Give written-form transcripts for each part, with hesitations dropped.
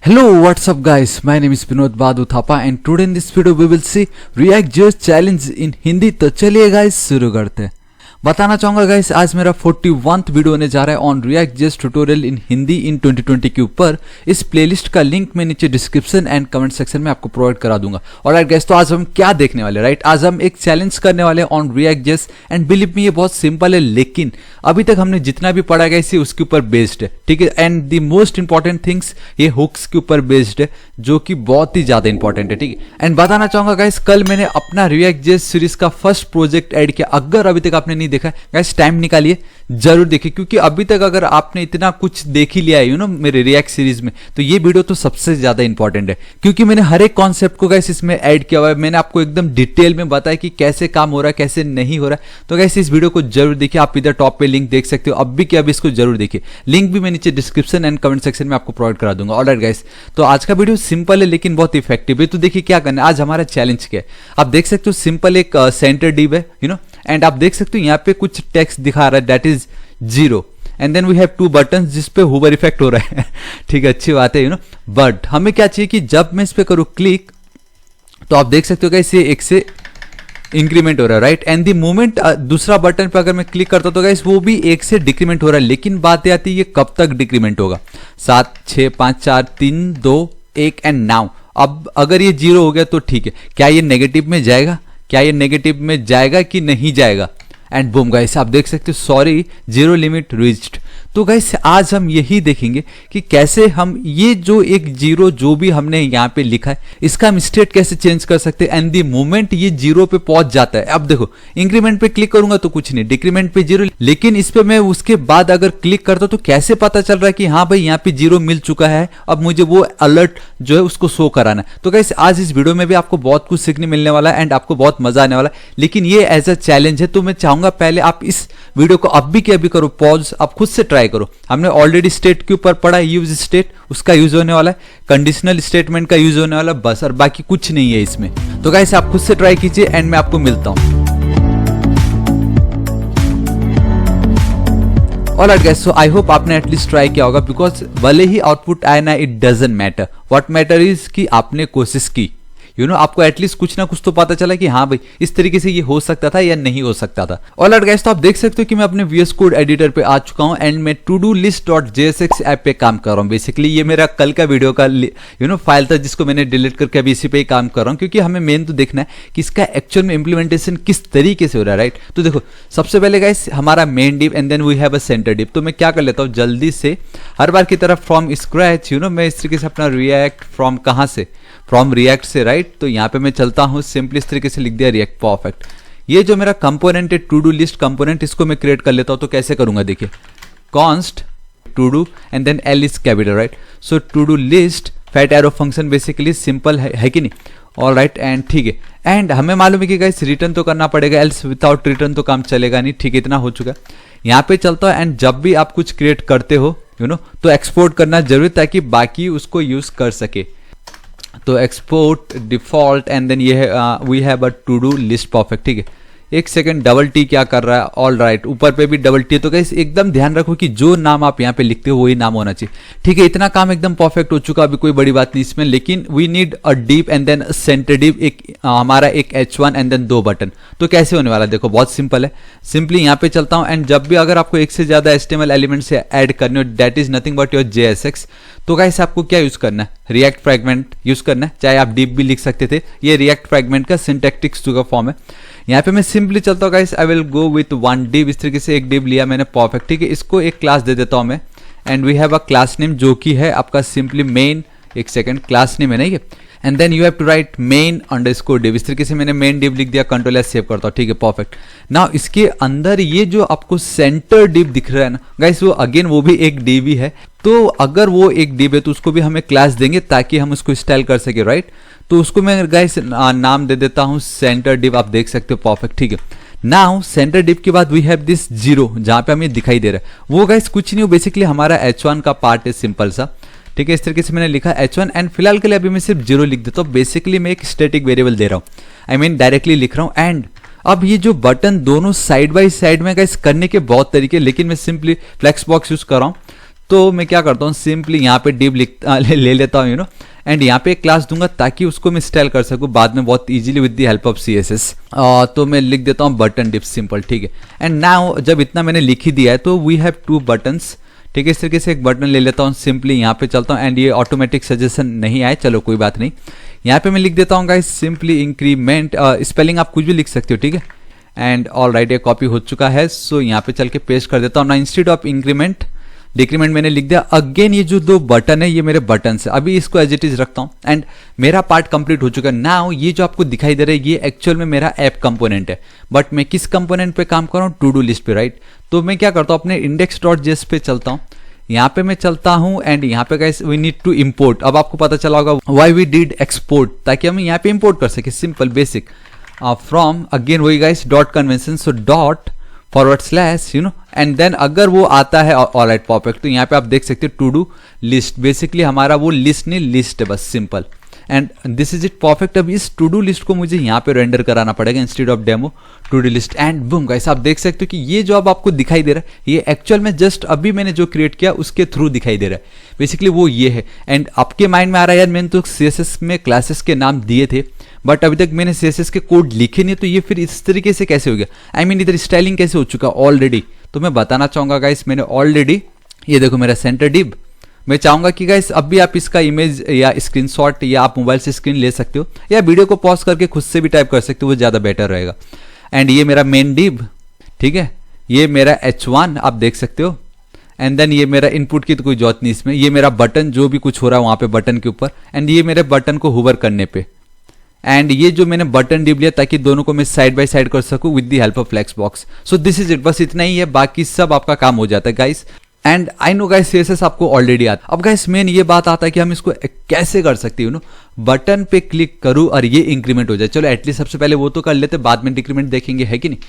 Hello, what's up guys? My name is Vinod Badhu Thapa and today in this video we will see React.js challenge in Hindi। तो चलिए guys शुरू करते हैं। बताना चाहूँगा guys आज मेरा 41th वीडियो होने जा रहा है on React.js tutorial in Hindi in 2020 के ऊपर। इस प्लेलिस्ट का लिंक मैं नीचे डिस्क्रिप्शन एंड कमेंट सेक्शन में आपको प्रोवाइड करा दूंगा। ऑलराइट गाइस, तो आज हम क्या देखने वाले राइट, आज हम एक चैलेंज करने वाले हैं on React.js and believe me ये बहुत सिंपल है, लेकिन अभी तक हमने जितना भी पढ़ा गया इसे उसके ऊपर बेस्ड है, ठीक है। And the most important things ये हुक्स के ऊपर बेस्ड है जो कि बहुत ही ज्यादा इंपॉर्टेंट है, ठीक है। एंड बताना चाहूंगा गाइस कल मैंने अपना React.js सीरीज का फर्स्ट प्रोजेक्ट ऐड किया। अगर अभी तक आपने नहीं देखा गाइस टाइम निकालिए जरूर देखिए, क्योंकि अभी तक अगर आपने इतना कुछ देख ही लिया है मेरे रिएक्ट सीरीज में, तो ये वीडियो तो सबसे ज्यादा इंपॉर्टेंट है, क्योंकि मैंने हर एक कॉन्सेप्ट को गाइस इसमें ऐड किया हुआ है। मैंने आपको एकदम डिटेल में बताया कि कैसे काम हो रहा है कैसे नहीं हो रहा है। तो गाइस इस वीडियो को जरूर देखिए, आप इधर टॉप पे लिंक देख सकते हो, अब भी क्या, अब इसको जरूर देखिए। लिंक भी मैं नीचे डिस्क्रिप्शन एंड कमेंट सेक्शन में आपको प्रोवाइड करा दूंगा। ऑलराइट गाइस, तो आज का वीडियो सिंपल है लेकिन बहुत इफेक्टिव है। तो देखिए क्या करना है, आज हमारा चैलेंज क्या है आप देख सकते हो। सिंपल एक सेंटर डिव है एंड आप देख सकते हो यहाँ पे कुछ टेक्स्ट दिखा रहा है that is 0 and then we have 2 buttons जिस पे होवर इफेक्ट हो रहा है ठीक है, अच्छी बात है बट हमें क्या चाहिए कि जब मैं इस पे करूँ क्लिक तो आप देख सकते हो गाइस ये 1 से इंक्रीमेंट हो रहा है राइट। एंड द मोमेंट दूसरा बटन पे अगर मैं क्लिक करता हूं तो गाइस वो भी 1 से डिक्रीमेंट हो रहा है, लेकिन बात आती है ये कब तक डिक्रीमेंट होगा। 7 6 5 4 3 2 1 एंड नाउ अब अगर ये 0 हो गया तो ठीक है, क्या ये नेगेटिव में जाएगा, क्या ये नेगेटिव में जाएगा कि नहीं जाएगा। एंड बूम गाइस आप देख सकते हो सॉरी 0 लिमिट रीच्ड। तो गाइस आज हम यही देखेंगे कि कैसे हम ये जो एक 0 जो भी हमने यहाँ पे लिखा है इसका हम स्टेट कैसे चेंज कर सकते हैं। एंड द मोमेंट ये 0 पे पहुंच जाता है, अब देखो इंक्रीमेंट पे क्लिक करूंगा तो कुछ नहीं, डिक्रीमेंट पे 0, लेकिन इस पे मैं उसके बाद अगर क्लिक करता हूं तो कैसे पता चल रहा है कि हाँ भाई यहाँ पे 0 मिल चुका है, अब मुझे वो अलर्ट जो है उसको शो कराना है। तो गाइस आज इस वीडियो में भी आपको बहुत कुछ सीखने मिलने वाला है एंड आपको बहुत मजा आने वाला है, लेकिन ये एज अ चैलेंज है। तो मैं चाहूंगा पहले आप इस वीडियो को अब भी क्या भी करो पॉज, आप खुद से ट्राई करो। हमने ऑलरेडी स्टेट के ऊपर पढ़ा यूज स्टेट, उसका यूज होने वाला है, कंडीशनल स्टेटमेंट का यूज होने वाला है बस, और बाकी कुछ नहीं है इसमें। तो गाइस आप खुद से ट्राई कीजिए एंड मैं आपको मिलता हूं। Alright guys, so I hope आपने एटलीस्ट ट्राई किया होगा, बिकॉज भले ही आउटपुट आए ना it doesn't matter, what matter is कि आपने कोशिश की। आपको एटलीस्ट कुछ ना कुछ तो पता चला कि हाँ भाई इस तरीके से ये हो सकता था या नहीं हो सकता था। ऑलराइट गाइस, तो आप देख सकते हो कि मैं अपने VS कोड एडिटर पे आ चुका हूं एंड मैं todolist.jsx ऐप पे काम कर रहा हूं। बेसिकली ये मेरा कल का वीडियो का फाइल था जिसको मैंने डिलीट करके अभी इसी पे ही काम कर रहा हूं, क्योंकि हमें मेन तो देखना है कि इसका एक्चुअल में इंप्लीमेंटेशन किस तरीके से हो रहा है राइट। तो देखो सबसे पहले गाइस हमारा main div and then we have a center div. तो मैं क्या कर लेता हूँ जल्दी से हर बार की तरह फ्रॉम स्क्रैच मैं इस तरीके से अपना रिएक्ट फ्रॉम कहाँ से, फ्रॉम रिएक्ट से राइट। तो यहाँ पे मैं चलता हूँ सिंपली इस तरीके से लिख दिया रिएक्ट परफेक्ट। ये जो मेरा कंपोनेंट है टू डू लिस्ट कंपोनेंट, इसको मैं क्रिएट कर लेता हूँ। तो कैसे करूंगा देखिए, const to do and then L is capital right. So to do list fat arrow function basically simple है कि नहीं। ऑल राइट एंड ठीक है, एंड हमें मालूम है कि गाइस रिटर्न तो करना पड़ेगा, एल्स विदाउट रिटर्न तो काम चलेगा नहीं, ठीक है इतना हो चुका है। यहाँ पे चलता है एंड जब भी आप कुछ क्रिएट करते हो तो एक्सपोर्ट करना जरूरी ताकि बाकी उसको यूज कर सके। तो एक्सपोर्ट डिफॉल्ट एंड देन ये we have a to do list perfect, ठीक है। एक सेकंड, डबल टी क्या कर रहा है, ऑल राइट ऊपर पे भी डबल टी। तो गाइस एकदम ध्यान रखो कि जो नाम आप यहाँ पे लिखते हो वही नाम होना चाहिए, ठीक है। इतना काम एकदम परफेक्ट हो चुका, अभी कोई बड़ी बात नहीं इसमें, लेकिन we need a div and then center div, एक हमारा एक H1 एंड देन 2 बटन। तो कैसे होने वाला देखो बहुत सिंपल है। सिंपली यहाँ पे चलता हूँ एंड जब भी अगर आपको एक से ज्यादा HTML एलिमेंट से ऐड करने हो that is nothing but your JSX। तो गाइस आपको क्या यूज करना है, रिएक्ट फ्रैगमेंट यूज करना है, चाहे आप डिव भी लिख सकते थे। ये रिएक्ट फ्रैगमेंट का सिंटैक्टिक्स का फॉर्म है। यहाँ पे मैं सिंपली चलता हूँ guys, I will go with 1 div. इस तरीके से एक डिव लिया मैंने परफेक्ट, ठीक है। इसको एक क्लास दे देता हूँ मैं and we have a class name जो कि है आपका सिंपली मेन, एक सेकंड क्लास नेम है नहीं है, and then you have to write main underscore div. इस तरीके से मैंने मेन डिव लिख दिया, कंट्रोल एस सेव करता हूँ, ठीक है परफेक्ट। नाउ इसके अंदर ये जो आपको सेंटर डिव दिख रहा है ना गाइस, वो अगेन वो भी एक डिव ही है। तो अगर वो एक डिव है तो उसको भी हमें क्लास देंगे ताकि हम उसको स्टाइल कर सके राइट। तो उसको मैं गाइस नाम दे देता हूँ सेंटर डिव, आप देख सकते हो परफेक्ट, ठीक है। नाउ सेंटर डिव के बाद वी हैव दिस 0 जहां पे हमें दिखाई दे रहा है, वो गाइस कुछ नहीं हो, बेसिकली हमारा H1 का पार्ट है सिंपल सा, ठीक है। इस तरीके से मैंने लिखा H1 एंड फिलहाल के लिए अभी मैं सिर्फ 0 लिख देता हूँ। बेसिकली मैं एक स्टैटिक वेरिएबल दे रहा हूँ, आई मीन डायरेक्टली लिख रहा हूँ। एंड अब ये जो बटन दोनों साइड बाय साइड में गाइस करने के बहुत तरीके, लेकिन मैं सिंपली फ्लेक्स बॉक्स यूज कर रहा हूँ। तो मैं क्या करता हूँ, सिंपली यहाँ पे div ले लेता हूँ एंड यहाँ पे एक क्लास दूंगा ताकि उसको मैं स्टाइल कर सकूँ बाद में बहुत easily with the help of CSS। तो मैं लिख देता हूँ बटन div सिंपल, ठीक है। एंड नाउ जब इतना मैंने लिख ही दिया है तो वी हैव 2 बटन्स, ठीक है। इस तरीके से एक बटन ले लेता हूँ, सिंपली यहाँ पे चलता हूँ एंड ये ऑटोमेटिक सजेशन नहीं आए, चलो कोई बात नहीं। यहाँ पे मैं लिख देता हूँ गाइस सिंपली इंक्रीमेंट, स्पेलिंग आप कुछ भी लिख सकते हो, ठीक है। एंड ऑल राइट, ये कॉपी हो चुका है, सो यहाँ पे चल के पेस्ट कर देता हूँ ना। इंस्टेड ऑफ इंक्रीमेंट डिक्रीमेंट मैंने लिख दिया। अगेन ये जो 2 बटन है ये मेरे बटन है, अभी इसको एज इट इज रखता हूँ एंड मेरा पार्ट कंप्लीट हो चुका है। नाउ ये जो आपको दिखाई दे रहा है ये एक्चुअल में मेरा ऐप कंपोनेंट है, बट मैं किस कंपोनेंट पे काम कर रहा हूँ, टू डू लिस्ट पे, राइट। तो मैं क्या करता हूँ, अपने index.js पे चलता हूँ, यहाँ पे मैं चलता हूँ एंड यहाँ पे guys we need to import. अब आपको पता चला होगा व्हाई वी डिड एक्सपोर्ट, ताकि हम यहाँ पे इंपोर्ट कर सके, सिंपल बेसिक फ्रॉम, अगेन वही guys dot convention, so dot // and then अगर वो आता है ऑलराइट परफेक्ट, तो यहाँ पे आप देख सकते हो टू डू लिस्ट, बेसिकली हमारा वो लिस्ट नहीं लिस्ट है, बस simple and this is it perfect. अब इस टू डू लिस्ट को मुझे यहाँ पे रेंडर कराना पड़ेगा instead of demo to do list and boom guys, आप देख सकते हो कि ये जो अब आपको दिखाई दे रहा है ये एक्चुअल में जस्ट अभी मैंने जो क्रिएट किया उसके थ्रू दिखाई दे रहा है, बेसिकली वो ये है। एंड आपके माइंड में आ रहा है यार मैंने तो CSS में क्लासेस के नाम दिए थे बट अभी तक मैंने CSS के कोड लिखे नहीं, तो ये फिर इस तरीके से कैसे हो गया, आई मीन इधर स्टाइलिंग कैसे हो चुका ऑलरेडी। तो मैं बताना चाहूंगा गाइस, मैंने ऑलरेडी ये देखो मेरा सेंटर डिव, मैं चाहूंगा कि गाइस अब भी आप इसका इमेज या स्क्रीनशॉट या आप मोबाइल से स्क्रीन ले सकते हो या वीडियो को पॉज करके खुद से भी टाइप कर सकते हो, वो ज्यादा बेटर रहेगा। एंड ये मेरा मेन डिव, ठीक है, ये मेरा H1 आप देख सकते हो एंड देन ये मेरा इनपुट की तो कोई जरूरत नहीं इसमें, ये मेरा बटन जो भी कुछ हो रहा है वहां पे बटन के ऊपर एंड ये मेरे बटन को होवर करने पे एंड ये जो मैंने बटन डिव लिया ताकि दोनों को मैं साइड बाय साइड कर सकूं with the help of flex box. So this is it, बस इतना ही है, बाकी सब आपका काम हो जाता है guys. And I know guys CSS आपको ऑलरेडी आता। अब गाइस मेन ये बात आता है कि हम इसको कैसे कर सकते हैं, बटन पे क्लिक करूं और ये इंक्रीमेंट हो जाए। चलो एटलीस्ट सबसे पहले वो तो कर लेते, बाद में डिक्रीमेंट देखेंगे, है कि नहीं।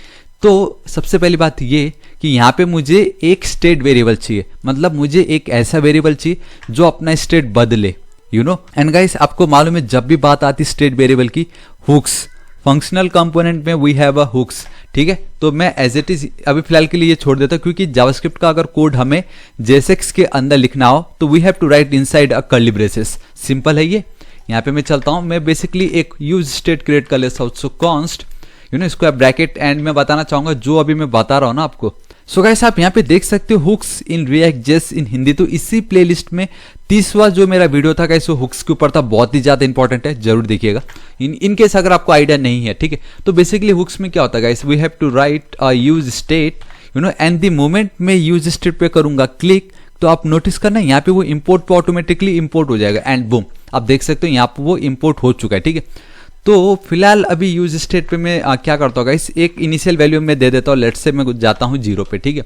तो सबसे पहली बात ये कि यहाँ पे मुझे एक स्टेट वेरिएबल चाहिए, मतलब मुझे एक ऐसा वेरिएबल चाहिए जो अपना स्टेट बदले, एंड गाइस आपको मालूम है जब भी बात आती स्टेट वेरिएबल की, हुक्स, फंक्शनल कंपोनेंट में वी हैव अ हुक्स, ठीक है। तो मैं एज इट इज अभी फिलहाल के लिए ये छोड़ देता हूं, क्योंकि जावास्क्रिप्ट का अगर कोड हमें JSX के अंदर लिखना हो तो we have to write inside a curly braces, simple है ये। यहाँ पे मैं चलता हूं, मैं बेसिकली एक यूज स्टेट क्रिएट कर लेता हूं, सो कॉन्स्ट स्क्वायर ब्रैकेट एंड मैं बताना चाहूंगा जो अभी मैं बता रहा हूं ना आपको। सो गाइस आप यहाँ पे देख सकते हो हुक्स इन React.js इन हिंदी, तो इसी प्लेलिस्ट में 30वां जो मेरा वीडियो था गाइस वो हुक्स के ऊपर था, बहुत ही ज्यादा इंपॉर्टेंट है, जरूर देखिएगा इन केस अगर आपको आइडिया नहीं है, ठीक है। तो बेसिकली हुक्स में क्या होता है guys, we have to write use state and the moment मैं यूज स्टेट पे करूंगा क्लिक, तो आप नोटिस करना यहाँ पे वो इंपोर्ट पे ऑटोमेटिकली इंपोर्ट हो जाएगा एंड बूम आप देख सकते हो यहाँ पे वो इंपोर्ट हो चुका है, ठीक है। तो फिलहाल अभी यूज स्टेट पे मैं क्या करता हूँ गाइस, एक इनिशियल वैल्यू में दे देता हूँ, लेट्स से मैं जाता हूँ 0 पे, ठीक है।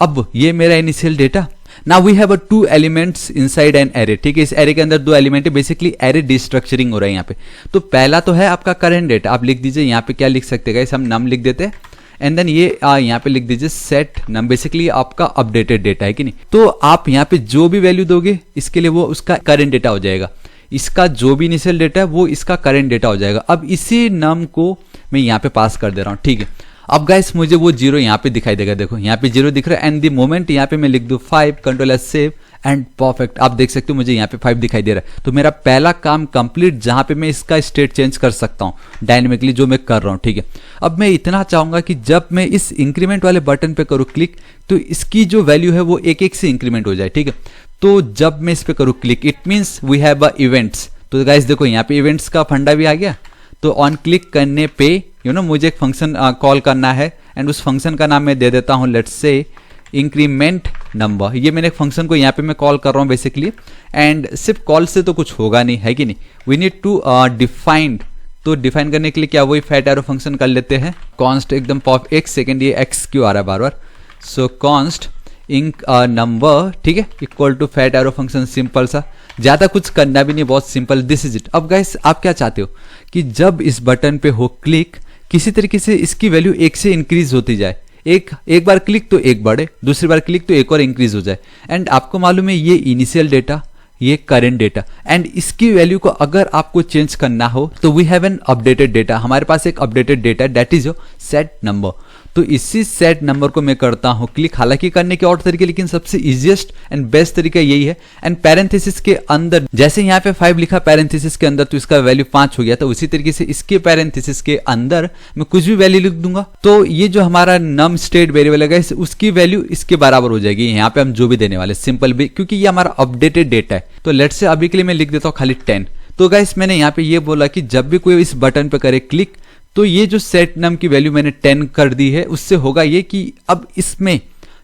अब ये मेरा initial data, now we have 2 elements inside an array, ठीक है। इस एरे के अंदर 2 एलिमेंट है, बेसिकली एरे डिस्ट्रक्चरिंग हो रहा है यहाँ पे। तो पहला तो है आपका करंट डेटा, आप लिख दीजिए यहाँ पे क्या लिख सकते हैं गाइस, हम नम लिख देते हैं एंड देन ये यहाँ पे लिख दीजिए सेट नम, बेसिकली आपका अपडेटेड डेटा है कि नहीं। तो आप यहाँ पे जो भी वैल्यू दोगे इसके लिए वो उसका करंट डेटा हो जाएगा, इसका जो भी इनिशियल डेटा है वो इसका करंट डेटा हो जाएगा। अब इसी नम को मैं यहाँ पे पास कर दे रहा हूँ, ठीक है। अब गाइस मुझे वो 0 यहाँ पे दिखाई देगा, देखो यहाँ पे 0 दिख रहा है एंड द मोमेंट यहाँ पे मैं लिख दूँ 5 Ctrl+S सेव एंड परफेक्ट, आप देख सकते हो मुझे यहाँ पे 5 दिखाई दे रहा है। तो मेरा पहला काम कंप्लीट, जहां पे मैं इसका स्टेट चेंज कर सकता हूँ डायनेमिकली, जो मैं कर रहा हूँ, ठीक है। अब मैं इतना चाहूंगा कि जब मैं इस इंक्रीमेंट वाले बटन पे करूँ क्लिक, तो इसकी जो वैल्यू है वो एक एक से इंक्रीमेंट हो जाए, ठीक है। तो जब मैं इस पे करूँ click, it means we have events. तो गाइस देखो यहाँ पे इवेंट्स का फंडा भी आ गया। तो ऑन क्लिक करने पे मुझे एक फंक्शन कॉल करना है एंड उस फंक्शन का नाम मैं दे देता हूँ लेट्स से इंक्रीमेंट नंबर। ये मैंने एक फंक्शन को यहाँ पे मैं कॉल कर रहा हूँ बेसिकली, एंड सिर्फ कॉल से तो कुछ होगा नहीं, है कि नहीं। वी नीड टू डिफाइंड, तो डिफाइन करने के लिए क्या वही फैट एरो फंक्शन कर लेते हैं, कॉन्स्ट एकदम पॉप, एक सेकेंड ये एक्स क्यों आ रहा है बार बार। सो कॉन्स्ट इंक नंबर, ठीक है, equal to fat arrow function, simple सा, ज्यादा कुछ करना भी नहीं, बहुत सिंपल, दिस इज इट। अब गाइस आप क्या चाहते हो कि जब इस बटन पे हो क्लिक, किसी तरीके से इसकी वैल्यू 1 से इंक्रीज होती जाए, एक बार क्लिक तो एक बढ़े, दूसरी बार क्लिक तो एक और इंक्रीज हो जाए। एंड आपको मालूम है ये इनिशियल डेटा, ये करंट डेटा, एंड इसकी वैल्यू को अगर आपको चेंज करना हो तो we have an updated data, हमारे पास एक updated data that is your set number. तो इसी सेट नंबर को मैं करता हूं क्लिक, हालांकि करने के और तरीके लेकिन सबसे इजीएस्ट एंड बेस्ट तरीका यही है। एंड पैरेंथेसिस के अंदर जैसे यहाँ पे 5 लिखा पैरेंथेसिस के अंदर तो इसका वैल्यू 5 हो गया, तो उसी तरीके से इसके पैरेंथेसिस के अंदर मैं कुछ भी वैल्यू लिख दूंगा तो ये जो हमारा नम स्टेट वेरिएबल है उसकी वैल्यू इसके बराबर हो जाएगी। यहाँ पे हम जो भी देने वाले सिंपल भी, क्योंकि ये हमारा अपडेटेड डेटा है। तो लेट्स से अभी के लिए मैं लिख देता हूँ खाली 10। तो गाइस मैंने यहाँ पे ये बोला कि जब भी कोई इस बटन पे करे क्लिक तो ये जो सेट नम की वैल्यू मैंने 10 कर दी है, उससे होगा ये कि अब इसमें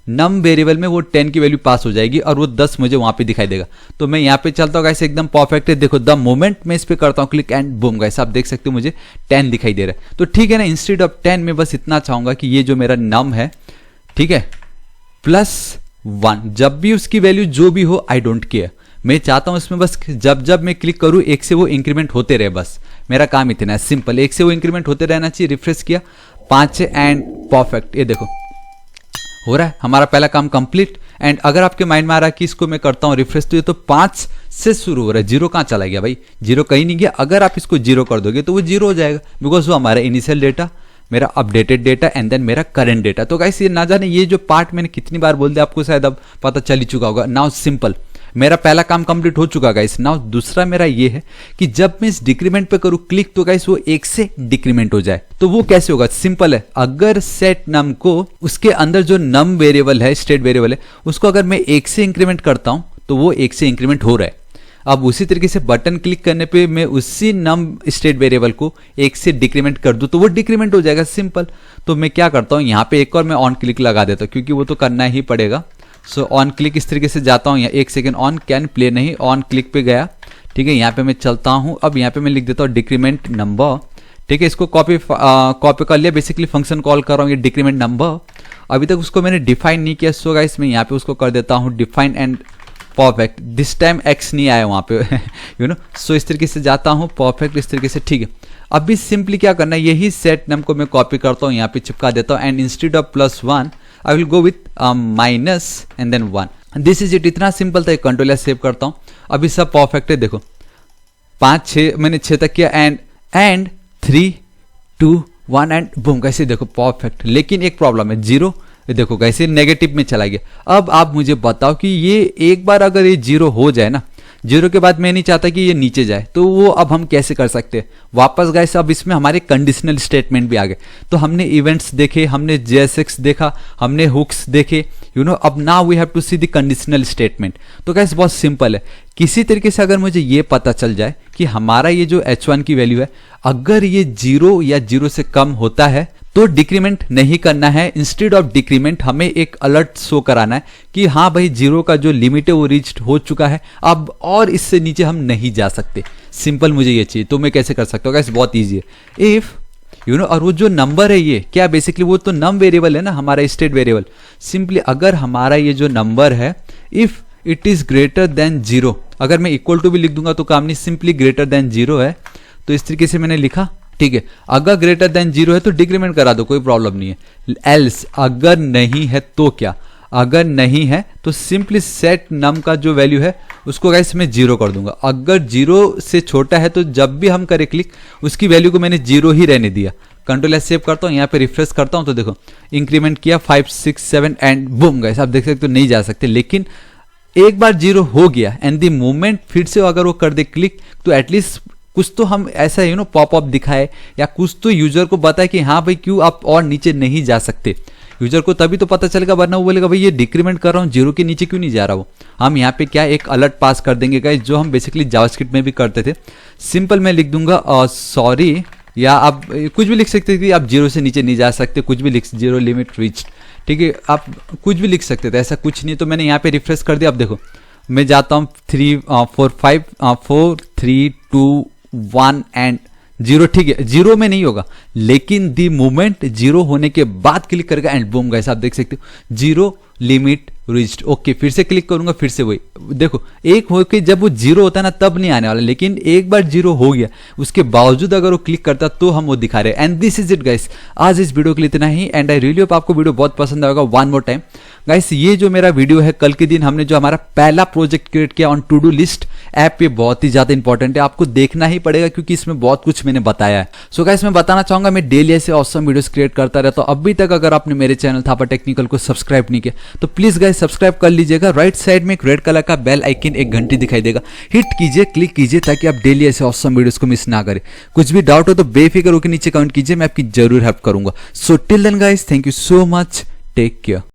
नम वेरिएबल में वो 10 की वैल्यू पास हो जाएगी और वो 10 मुझे वहां पे दिखाई देगा। तो मैं यहाँ पे चलता हूँ गाइस, एकदम परफेक्ट है। देखो द मोमेंट मैं इस पे करता हूँ क्लिक एंड बूम गाइस, आप देख सकते हो मुझे 10 दिखाई दे रहा है। तो ठीक है ना, इंस्टेड ऑफ 10 में बस इतना चाहूंगा कि ये जो मेरा नम है, ठीक है, +1, जब भी उसकी वैल्यू जो भी हो आई डोंट केयर, मैं चाहता हूं इसमें बस जब जब मैं क्लिक करूं एक से वो इंक्रीमेंट होते रहे, बस मेरा काम इतना है सिंपल, एक से वो इंक्रीमेंट होते रहना चाहिए। रिफ्रेश किया 5 एंड परफेक्ट, ये देखो हो रहा है, हमारा पहला काम कंप्लीट। एंड अगर आपके माइंड में आ रहा है कि इसको मैं करता हूं रिफ्रेश, तो ये तो 5 से शुरू हो रहा है, 0 कहां चला गया भाई, 0 कहीं नहीं गया। अगर आप इसको 0 कर दोगे तो वो 0 हो जाएगा, बिकॉज वो हमारा इनिशियल डेटा, मेरा अपडेटेड डेटा एंड देन मेरा करंट डेटा। तो गाइस ये ना जाने ये जो पार्ट मैंने कितनी बार बोल दिया, आपको शायद अब पता चल ही चुका होगा। नाउ सिंपल, मेरा पहला काम कंप्लीट हो चुका गाइस। नाउ दूसरा मेरा ये है कि जब मैं इस डिक्रीमेंट पे करूं क्लिक तो गाइस वो 1 से डिक्रीमेंट हो जाए। तो वो कैसे होगा, सिंपल है, अगर सेट नम को उसके अंदर जो नम वेरिएबल है, स्टेट वेरिएबल है, उसको अगर मैं 1 से इंक्रीमेंट करता हूं तो वो 1 से इंक्रीमेंट हो रहा है। अब उसी तरीके से बटन क्लिक करने पे मैं उसी नम स्टेट वेरिएबल को 1 से डिक्रीमेंट कर दूं तो वो डिक्रीमेंट हो जाएगा, सिंपल। तो मैं क्या करता हूं, यहाँ पे एक और मैं ऑन क्लिक लगा देता हूं, क्योंकि वो तो करना ही पड़ेगा। सो ऑन क्लिक इस तरीके से जाता हूँ, यहाँ 1 सेकेंड ऑन कैन प्ले नहीं, ऑन क्लिक पे गया, ठीक है। यहाँ पे मैं चलता हूँ, अब यहाँ पे मैं लिख देता हूँ डिक्रीमेंट नंबर, ठीक है। इसको कॉपी कर लिया, बेसिकली फंक्शन कॉल कर रहा हूँ ये डिक्रीमेंट नंबर। अभी तक उसको मैंने डिफाइन नहीं किया, सो गाइस मैं यहाँ पे उसको कर देता हूँ define and perfect. This time x नहीं आया वहाँ पे यू नो। सो इस तरीके से जाता हूँ परफेक्ट, इस तरीके से, ठीक है। अभी सिंपली क्या करना है, यही सेट नम को मैं कॉपी करता हूँ, यहाँ पे चिपका देता हूँ and instead of +1 I will go with minus and then 1। This is it, इतना सिंपल था। कंट्रोल सेव करता हूँ, अभी सब परफेक्ट है। देखो 5 6 मैंने 6 तक किया एंड 3 2 1 एंड बूम, कैसे देखो परफेक्ट। लेकिन एक प्रॉब्लम है, 0 देखो कैसे नेगेटिव में चला गया। अब आप मुझे बताओ कि ये एक बार अगर ये 0 हो जाए ना, 0 के बाद मैं नहीं चाहता कि ये नीचे जाए, तो वो अब हम कैसे कर सकते हैं वापस गाइस। अब इसमें हमारे कंडीशनल स्टेटमेंट भी आ गए। तो हमने इवेंट्स देखे, हमने JSX देखा, हमने हुक्स देखे, यू नो। अब now we have to see the conditional statement. तो गाइस बहुत सिंपल है, किसी तरीके से अगर मुझे ये पता चल जाए कि हमारा ये जो H1 की वैल्यू है, अगर ये 0 या 0 से कम होता है तो डिक्रीमेंट नहीं करना है। इंस्टेड ऑफ डिक्रीमेंट हमें एक अलर्ट शो कराना है कि हाँ भाई 0 का जो लिमिट है वो रीच्ड हो चुका है, अब और इससे नीचे हम नहीं जा सकते। सिंपल मुझे ये चाहिए, तो मैं कैसे कर सकता हूँ गाइस, बहुत ईजी है। इफ यू नो, और वो जो नंबर है ये क्या, बेसिकली वो तो नम वेरिएबल है ना, हमारा स्टेट वेरिएबल। सिंपली अगर हमारा ये जो नंबर है, if it is greater than 0, अगर मैं इक्वल टू भी लिख दूंगा तो काम नहीं, सिंपली ग्रेटर देन 0 है। तो इस तरीके से मैंने लिखा, ठीक है। अगर ग्रेटर देन 0 है तो डिक्रीमेंट करा दो, कोई प्रॉब्लम नहीं है। एल्स अगर नहीं है तो क्या, अगर नहीं है तो सिंपली सेट नम का जो वैल्यू है उसको गाइस मैं 0 कर दूंगा। अगर 0 से छोटा है तो जब भी हम करें क्लिक उसकी वैल्यू को मैंने 0 ही रहने दिया। कंट्रोल एस सेव करता हूँ, यहाँ पे रिफ्रेश करता हूँ तो देखो इंक्रीमेंट किया 5 6 7 एंड बूम गाइस, आप देख सकते हो नहीं जा सकते। लेकिन एक बार 0 हो गया एंड द मोमेंट फिर से अगर वो कर दे क्लिक तो एटलीस्ट कुछ तो हम ऐसा यू नो पॉपअप दिखाए या कुछ तो यूजर को बताए कि हाँ भाई क्यों आप और नीचे नहीं जा सकते। यूजर को तभी तो पता चलेगा, वरना वो बोलेगा भाई ये डिक्रीमेंट कर रहा हूँ 0 के नीचे क्यों नहीं जा रहा। वो हम यहाँ पे क्या एक अलर्ट पास कर देंगे गाइस, जो हम बेसिकली जावास्क्रिप्ट में भी करते थे। सिंपल मैं लिख दूंगा सॉरी, या आप कुछ भी लिख सकते थे कि आप 0 से नीचे नहीं जा सकते, कुछ भी लिख 0 लिमिट रीच्ड, ठीक है, आप कुछ भी लिख सकते थे, ऐसा कुछ नहीं। तो मैंने यहाँ पे रिफ्रेश कर दिया। अब देखो मैं जाता हूँ 3 4 5 4 3 2 1 एंड 0, ठीक है 0 में नहीं होगा, लेकिन दी मोमेंट 0 होने के बाद क्लिक करेगा एंड बूम गाइस, आप देख सकते हो 0 लिमिट रीच्ड, ओके फिर से क्लिक करूंगा, फिर से वही देखो, एक हो के जब वो जीरो होता है ना तब नहीं आने वाला, लेकिन एक बार जीरो हो गया उसके बावजूद अगर वो क्लिक करता तो हम वो दिखा रहे हैं। And this is it guys, आज इस वीडियो के लिए इतना ही। एंड आई रियली होप आपको वीडियो बहुत पसंद आएगा। वन मोर टाइम गाइस, ये जो मेरा वीडियो है कल के दिन हमने जो हमारा पहला प्रोजेक्ट क्रिएट किया on to do list app पे, बहुत ही ज्यादा इंपॉर्टेंट है, आपको देखना ही पड़ेगा क्योंकि इसमें बहुत कुछ मैंने बताया है। सो गाइस मैं बताना चाहूंगा मैं डेली ऐसे ऑसम वीडियोस क्रिएट करता रहता हूं। अभी तक अगर आपने मेरे चैनल थापा टेक्निकल को सब्सक्राइब नहीं किया तो प्लीज गाइस सब्सक्राइब कर लीजिएगा। राइट साइड में एक रेड कलर का बेल आइकन, एक घंटी दिखाई देगा, हिट कीजिए, क्लिक कीजिए ताकि आप डेली ऐसे ऑसम वीडियोस को मिस ना करें। कुछ भी डाउट हो तो बेफिक्र होकर नीचे कमेंट कीजिए, मैं आपकी जरूर हेल्प करूंगा। So till then guys, thank you so much, take care.